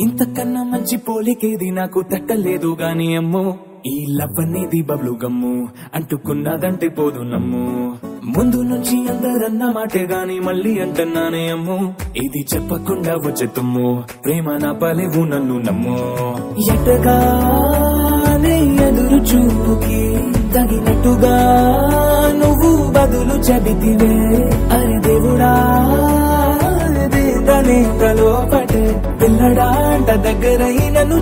ఇంతకన్నా మంచి పోలికేది నాకు తట్టలేదు గాని అమ్మో, ఈ లవ్ అనేది బబ్లు గమ్ము, అంటుకున్నదంటే పోదు నమ్ము. ముందు నుంచి అందరన్న మాటే గాని మళ్ళీ అంటున్నానే అమ్ము, ఇది చెప్పకుండా వచ్చే తుమ్ము, ప్రేమ నా పలేవు నన్ను నమ్ము. ఎటగానే ఎదురు చూపుకి తగినట్టుగా నువ్వు బదులు చెబితివే, అరే దేవుడా లోపటే పిల్లడా అంట దగ్గరై నన్ను